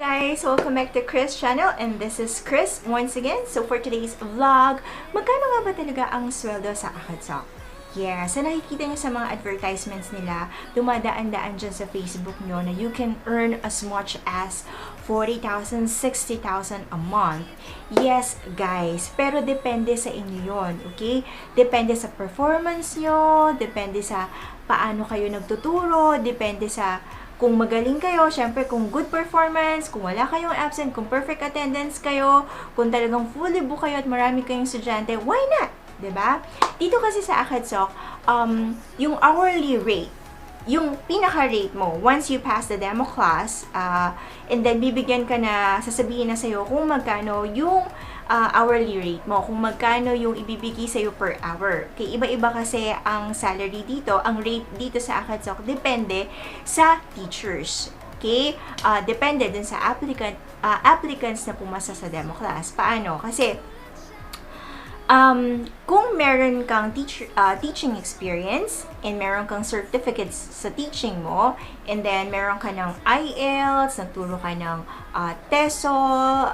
guys! Welcome back to Chris channel, and this is Chris once again. So for today's vlog, magkano nga ba talaga ang sweldo sa Akatsuki? Yeah, sa nakikita nyo sa mga advertisements nila, dumadaan-daan dyan sa Facebook nyo na you can earn as much as 40,000, 60,000 a month. Yes, guys, pero depende sa inyo yon, okay? Depende sa performance nyo, depende sa paano kayo nagtuturo, depende sa kung magaling kayo, syempre kung good performance, kung wala kayong absent, kung perfect attendance kayo, kung talagang fully book kayo at marami kayong estudyante, why not? 'Di ba? Dito kasi sa Akatsuki, yung hourly rate, yung pinaka-rate mo, once you pass the demo class, and then bibigyan ka na, sasabihin na sa'yo kung magkano yung hourly rate mo, kung magkano yung ibibigay sa'yo per hour. Okay, iba-iba kasi ang salary dito, ang rate dito sa Akatsuki, depende sa teachers. Okay? Depende din sa applicants na pumasa sa demo class. Paano? Kasi, kung meron kang teaching experience and meron kang certificates sa teaching mo, and then meron ka ng IELTS, nagturo ka ng TESOL,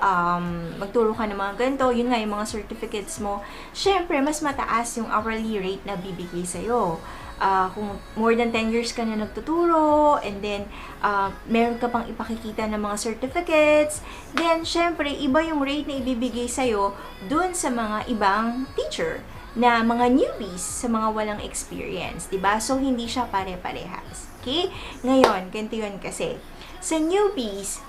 magturo ka ng mga ganito, yun nga yung mga certificates mo, syempre mas mataas yung hourly rate na bibigay sa'yo. Kung more than 10 years ka na nagtuturo, and then meron ka pang ipakikita ng mga certificates, then syempre iba yung rate na ibibigay sa'yo dun sa mga ibang teacher na mga newbies, sa mga walang experience, diba? So hindi siya pare-parehas. Okay? Ngayon, ganito yun kasi. Sa newbies,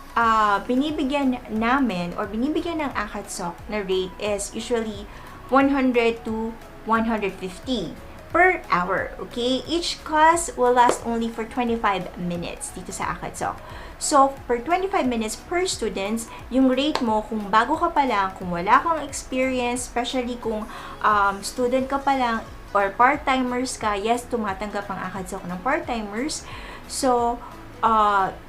binibigyan namin or binibigyan ng Akatsuki na rate is usually 100 to 150 per hour, okay? Each class will last only for 25 minutes dito sa Akatsuki. So, per 25 minutes per students, yung rate mo, kung bago ka pa lang, kung wala kang experience, especially kung student ka pa lang, or part-timers ka, yes, tumatanggap ang Akatsuki ng part-timers. So,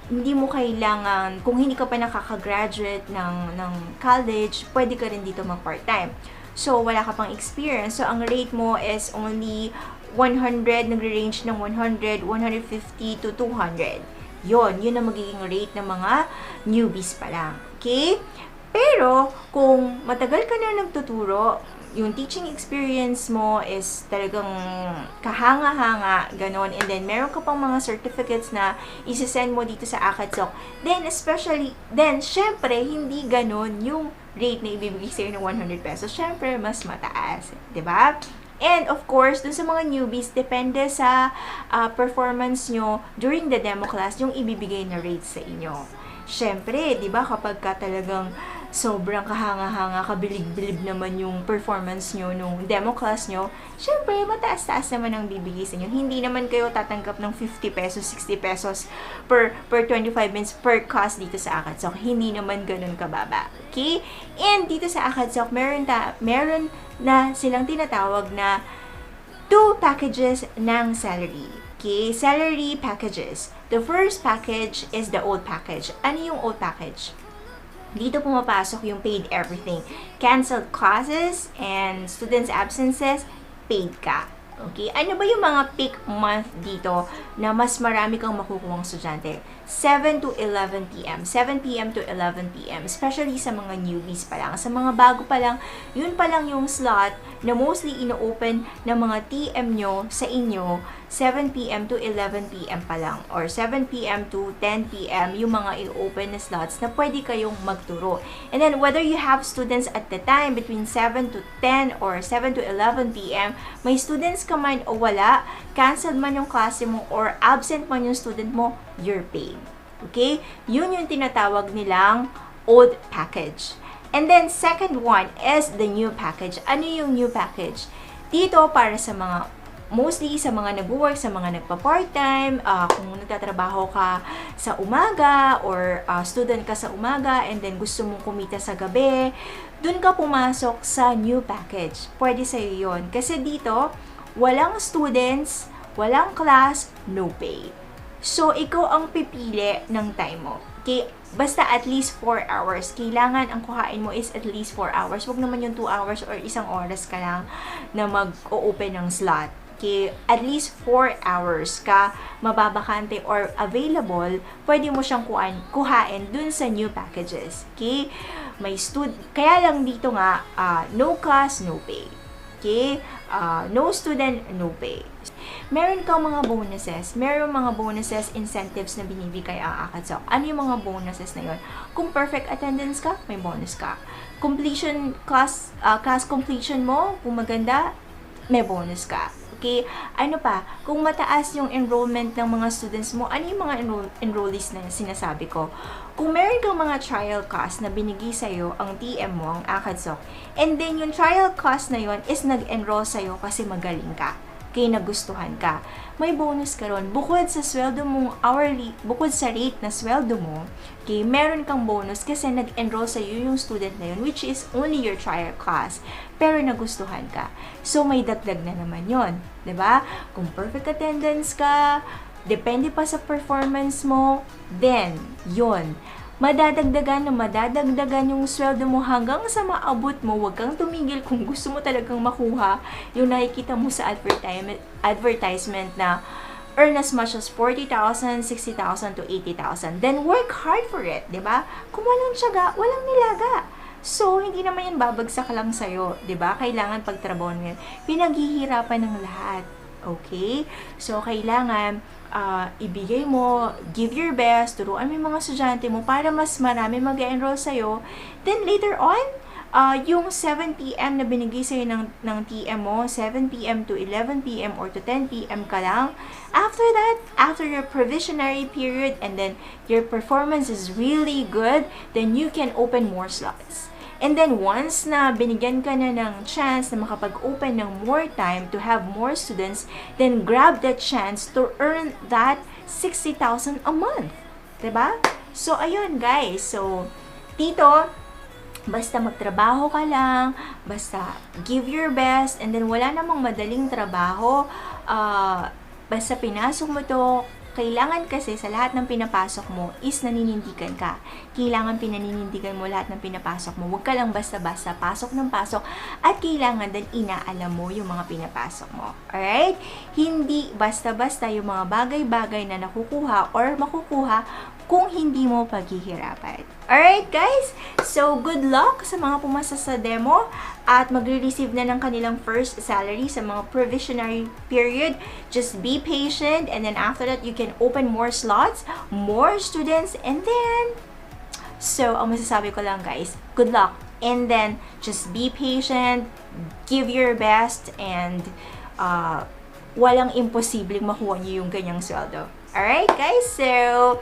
hindi mo kailangan, kung hindi ka pa nakaka-graduate ng college, pwede ka rin dito mag-part-time. So, wala ka pang experience. So, ang rate mo is only 100, nagre-range ng 100, 150 to 200. Yun ang magiging rate ng mga newbies pa lang. Okay? Pero, kung matagal ka na nagtuturo, yung teaching experience mo is talagang kahanga-hanga, ganon, and then meron ka pang mga certificates na isi-send mo dito sa Akatsuki, then syempre, hindi ganon yung rate na ibibigay sa'yo ng 100 pesos. Syempre, mas mataas. 'Di ba? And of course, dun sa mga newbies, depende sa performance nyo during the demo class, yung ibibigay na rate sa inyo. Syempre, 'di ba, kapag ka talagang sobrang kahanga-hanga, kabilib-bilib naman yung performance nyo nung demo class nyo, syempre, mataas-taas naman ang bibigay sa inyo. Hindi naman kayo tatanggap ng 50 pesos, 60 pesos per 25 minutes per class dito sa Akatsuki. Hindi naman ganun kababa. Okay? And dito sa Akatsuki, meron na silang tinatawag na 2 packages ng salary. Okay? Salary packages. The first package is the old package. Ano yung old package? Dito pumapasok yung paid everything. Canceled classes and students' absences, paid ka. Okay? Ano ba yung mga peak month dito na mas marami kang makukuhang estudyante? 7 to 11 p.m. 7 p.m. to 11 p.m. Especially sa mga newbies pa lang. Sa mga bago pa lang, yun pa lang yung slot na mostly ino-open ng mga TM nyo sa inyo. 7 p.m. to 11 p.m. pa lang. Or 7 p.m. to 10 p.m. yung mga i-open na slots na pwede kayong magturo. And then, whether you have students at the time between 7 to 10 or 7 to 11 p.m., may students ka man o wala, canceled man yung klase mo or absent man yung student mo, you're paid. Okay? Yun yung tinatawag nilang old package. And then, second one is the new package. Ano yung new package? Dito, para sa mga mostly sa mga nag-work, sa mga nagpa-part-time, kung nagtatrabaho ka sa umaga or student ka sa umaga and then gusto mong kumita sa gabi, dun ka pumasok sa new package. Pwede sa'yo yun. Kasi dito, walang students, walang class, no pay. So, ikaw ang pipili ng time mo. Okay? Basta at least 4 hours. Kailangan ang kuhain mo is at least 4 hours. Huwag naman yung 2 hours or isang oras ka lang na mag-o-open ng slot. Okay, at least 4 hours ka mababakante or available, pwede mo siyang kuhain dun sa new packages. Okay? Kaya lang dito nga, no class, no pay. Okay? No student, no pay. Meron kang mga bonuses. Meron mga bonuses, incentives na binibigay ang ACADSOC. Ano yung mga bonuses na yun? Kung perfect attendance ka, may bonus ka. Class completion mo, kung maganda, may bonus ka. Okay? Ano pa? Kung mataas yung enrollment ng mga students mo, ano yung mga enrollees na sinasabi ko? Kung meron kang mga trial cost na binigay sa'yo ang TM mo, ang ACADSOC, and then yung trial cost na yun is nag-enroll sa'yo kasi magaling ka, kaya nagustuhan ka, may bonus ka ron. Bukod sa sweldo mong hourly, bukod sa rate na sweldo mo, okay, meron kang bonus kasi nag-enroll sa'yo yung student na yun, which is only your trial class, pero nagustuhan ka. So, may dagdag na naman yun. 'Di ba? Kung perfect attendance ka, depende pa sa performance mo, then, yun. Madadagdagan yung sweldo mo hanggang sa maabot mo. Huwag kang tumigil kung gusto mo talagang makuha yung nakikita mo sa advertisement na earn as much as 40,000, 60,000 to 80,000. Then work hard for it, 'di ba? Kung walang tiyaga, walang nilaga. So, hindi naman yan babagsak lang sa'yo, 'di ba? Kailangan pagtrabaho mo yan. Pinaghihirapan ng lahat. Okay? So, kailangan ibigay mo, give your best, turuan mo yung mga estudyante mo para mas marami mag-enroll sa'yo. Then, later on, yung 7 p.m. na binigay sa'yo ng TM mo, 7 p.m. to 11 p.m. or to 10 p.m. ka lang. After that, after your provisionary period, and then your performance is really good, then you can open more slots. And then, once na binigyan ka na ng chance na makapag-open ng more time to have more students, then grab that chance to earn that 60,000 a month. Diba? So, ayun guys. So, dito, basta magtrabaho ka lang, basta give your best, and then wala namang madaling trabaho, basta pinasok mo to. Kailangan kasi sa lahat ng pinapasok mo is naninindigan ka. Kailangan pinaninindigan mo lahat ng pinapasok mo. Huwag ka lang basta-basta pasok ng pasok at kailangan din inaalam mo yung mga pinapasok mo. Alright? Hindi basta-basta yung mga bagay-bagay na nakukuha or makukuha kung hindi mo paghihirapan. Alright guys? So, good luck sa mga pumasa sa demo at magre-receive na ng kanilang first salary sa mga provisionary period. Just be patient, and then after that, you can open more slots, more students, and then, so, ang masasabi ko lang guys, good luck. And then, just be patient, give your best, and walang imposibleng makuha niyo yung ganyang sweldo. Alright guys? So,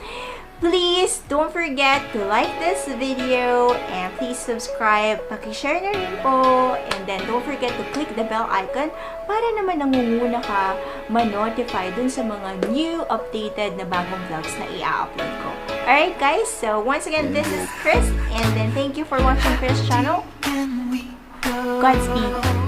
please don't forget to like this video and please subscribe. Paki-share na rin po. And then don't forget to click the bell icon para naman nangunguna ka ma-notify dun sa mga new updated na bagong vlogs na i-upload ko. Alright guys, so once again, this is Chris, and then thank you for watching Chris channel. Godspeed.